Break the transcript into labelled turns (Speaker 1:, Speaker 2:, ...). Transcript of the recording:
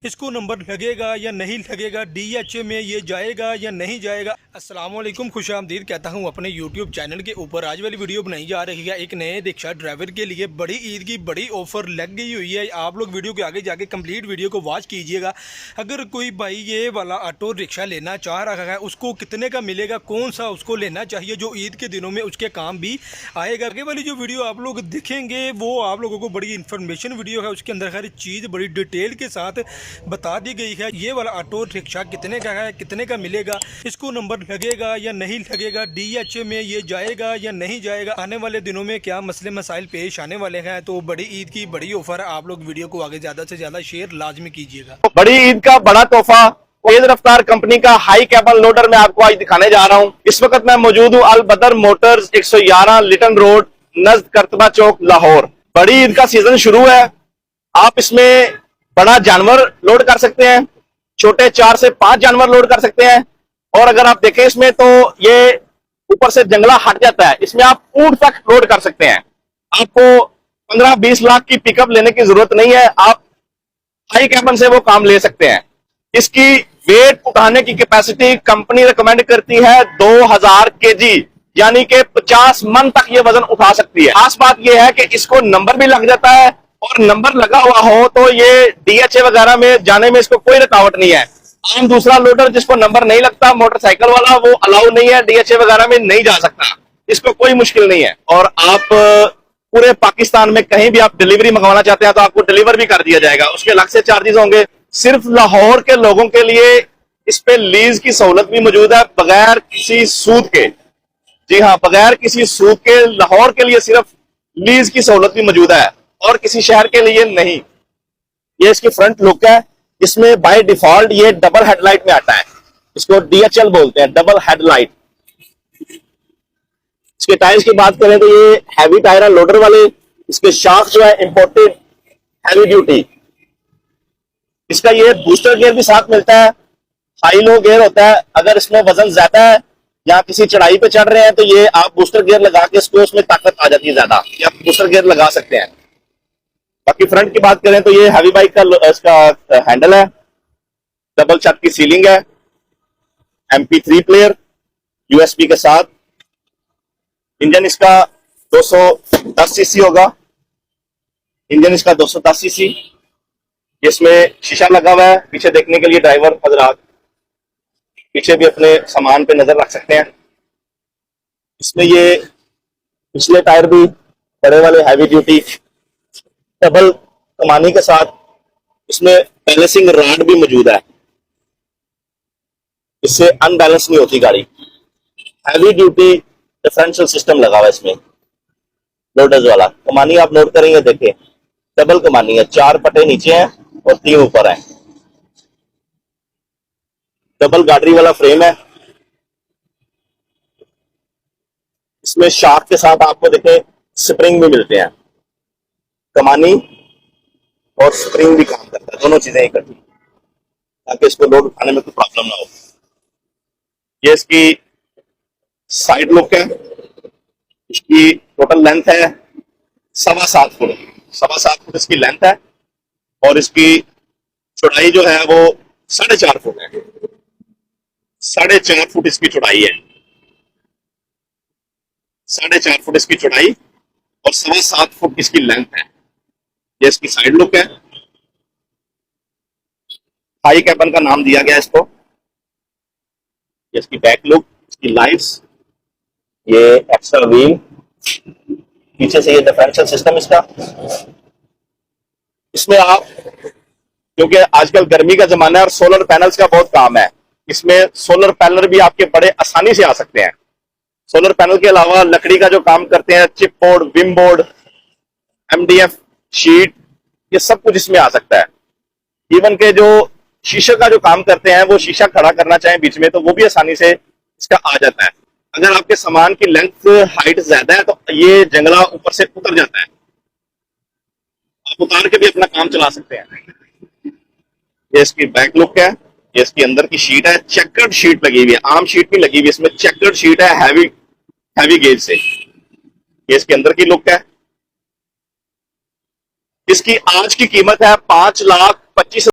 Speaker 1: इसको नंबर लगेगा या नहीं लगेगा, डीएचए में ये जाएगा या नहीं जाएगा। अस्सलाम वालेकुम, खुशामदीद कहता हूँ अपने यूट्यूब चैनल के ऊपर। आज वाली वीडियो बनाई जा रही है एक नए रिक्शा ड्राइवर के लिए। बड़ी ईद की बड़ी ऑफर लग गई हुई है। आप लोग वीडियो के आगे जाके कंप्लीट वीडियो को वॉच कीजिएगा। अगर कोई भाई ये वाला ऑटो रिक्शा लेना चाह रहा है, उसको कितने का मिलेगा, कौन सा उसको लेना चाहिए जो ईद के दिनों में उसके काम भी आएगा। आगे वाली जो वीडियो आप लोग देखेंगे वो आप लोगों को बड़ी इन्फॉर्मेशन वीडियो है, उसके अंदर हर चीज़ बड़ी डिटेल के साथ बता दी गई है। ये वाला ऑटो रिक्शा कितने का है, कितने का मिलेगा, इसको नंबर लगेगा या नहीं लगेगा, डीएचए में ये जाएगा या नहीं जाएगा, आने वाले दिनों में क्या मसले मसाइल पेश आने वाले हैं। तो बड़ी ईद की बड़ी ऑफर है। आप लोग वीडियो को आगे ज्यादा से ज्यादा शेयर लाजमी कीजिएगा।
Speaker 2: बड़ी ईद का बड़ा तोहफा तेज रफ्तार कंपनी का हाई कैबल लोडर मैं आपको आज दिखाने जा रहा हूं। इस वक्त मैं मौजूद हूं अल बदर मोटर्स 111 लिटन रोड नज़द करतबा चौक लाहौर। बड़ी ईद का सीजन शुरू है। आप इसमें बड़ा जानवर लोड कर सकते हैं, छोटे 4 से 5 जानवर लोड कर सकते हैं। और अगर आप देखें इसमें तो ये ऊपर से जंगला हट जाता है। इसमें आप ऊंट तक लोड कर सकते हैं। आपको 15-20 लाख की पिकअप लेने की जरूरत नहीं है। आप हाई कैबन से वो काम ले सकते हैं। इसकी वेट उठाने की कैपेसिटी कंपनी रिकमेंड करती है 2000 केजी, यानी कि 50 मन तक ये वजन उठा सकती है। खास बात यह है कि इसको नंबर भी लग जाता है, और नंबर लगा हुआ हो तो ये डीएचए वगैरह में जाने में इसको कोई रुकावट नहीं है। आम दूसरा लोडर जिसको नंबर नहीं लगता, मोटरसाइकिल वाला, वो अलाउ नहीं है, डीएचए वगैरह में नहीं जा सकता। इसको कोई मुश्किल नहीं है। और आप पूरे पाकिस्तान में कहीं भी आप डिलीवरी मंगवाना चाहते हैं तो आपको डिलीवर भी कर दिया जाएगा। उसके अलग से चार्जेस होंगे। सिर्फ लाहौर के लोगों के लिए इस पे लीज की सहूलत भी मौजूद है, बगैर किसी सूद के। जी हाँ, बगैर किसी सूद के लाहौर के लिए सिर्फ लीज की सहूलत भी मौजूद है, और किसी शहर के लिए नहीं। ये इसकी फ्रंट लुक है। इसमें बाय डिफॉल्ट ये डबल हेडलाइट में आता है। इसको डीएचएल बोलते हैं, डबल हेडलाइट। इसके टायर्स की बात करें तो ये हैवी टायर है, लोडर वाले। इसके शाफ्ट जो है इंपोर्टेड हैवी ड्यूटी। इसका ये बूस्टर गियर भी साथ मिलता है। हाई लो गियर होता है। अगर इसमें वजन ज्यादा है या किसी चढ़ाई पे चढ़ रहे हैं तो ये आप बूस्टर गियर लगा के इसको, उसमें ताकत आ जाती है ज्यादा, ये आप बूस्टर गियर लगा सकते हैं। बाकी फ्रंट की बात करें तो ये हैवी बाइक का इसका हैंडल है, डबल छत की सीलिंग है, MP3 प्लेयर यूएसबी के साथ। इंजन इसका 210 सीसी होगा। इंजन इसका 210 सीसी। इसमें शीशा लगा हुआ है पीछे देखने के लिए। ड्राइवर हजरात पीछे भी अपने सामान पे नजर रख सकते हैं। इसमें ये पिछले टायर भी बड़े वाले हैवी ड्यूटी डबल कमानी के साथ। इसमें बैलेंसिंग रॉड भी मौजूद है, इससे अनबैलेंस नहीं होती गाड़ी। हैवी ड्यूटी डिफरेंशियल सिस्टम लगा हुआ है इसमें, लोडर्स वाला। कमानी आप नोट करेंगे, देखिए डबल कमानी है, 4 पट्टे नीचे हैं और 3 ऊपर हैं। डबल गाड़ी वाला फ्रेम है। इसमें शाफ्ट के साथ आपको देखें स्प्रिंग भी मिलते हैं। कमानी और स्प्रिंग भी काम करता है, दोनों चीजें इकट्ठी, ताकि इसको लोड उठाने में कोई प्रॉब्लम ना हो। ये इसकी साइड लुक है। इसकी टोटल लेंथ है 7.25 फुट। 7.25 फुट इसकी लेंथ है, और इसकी चौड़ाई जो है वो 4.5 फुट है। 4.5 फुट इसकी चौड़ाई है। 4.5 फुट इसकी चौड़ाई और 7.25 फुट इसकी लेंथ है। ये इसकी साइड लुक है। हाई कैबन का नाम दिया गया इसको। ये इसकी बैक लुक, इसकी लाइट्स, ये एक्स्ट्रा व्हील, पीछे से ये डिफरेंशियल सिस्टम इसका। इसमें आप, क्योंकि आजकल गर्मी का जमाना है और सोलर पैनल्स का बहुत काम है, इसमें सोलर पैनल भी आपके बड़े आसानी से आ सकते हैं। सोलर पैनल के अलावा लकड़ी का जो काम करते हैं, chip board, Vim board, MDF sheet, ये सब कुछ इसमें आ सकता है। इवन के जो शीशे का जो काम करते हैं, वो शीशा खड़ा करना चाहें बीच में तो वो भी आसानी से इसका आ जाता है। अगर आपके सामान की लेंथ हाइट ज्यादा है तो ये जंगला ऊपर से उतर जाता है, आप उतार के भी अपना काम चला सकते हैं। ये इसकी बैक लुक है। ये इसकी अंदर की शीट है, चेकर्ड शीट लगी हुई है, आम शीट नहीं लगी हुई, इसमें चेकर्ड शीट है हैवी गेज से। ये इसके अंदर की लुक है। इसकी आज की कीमत है 5,25,000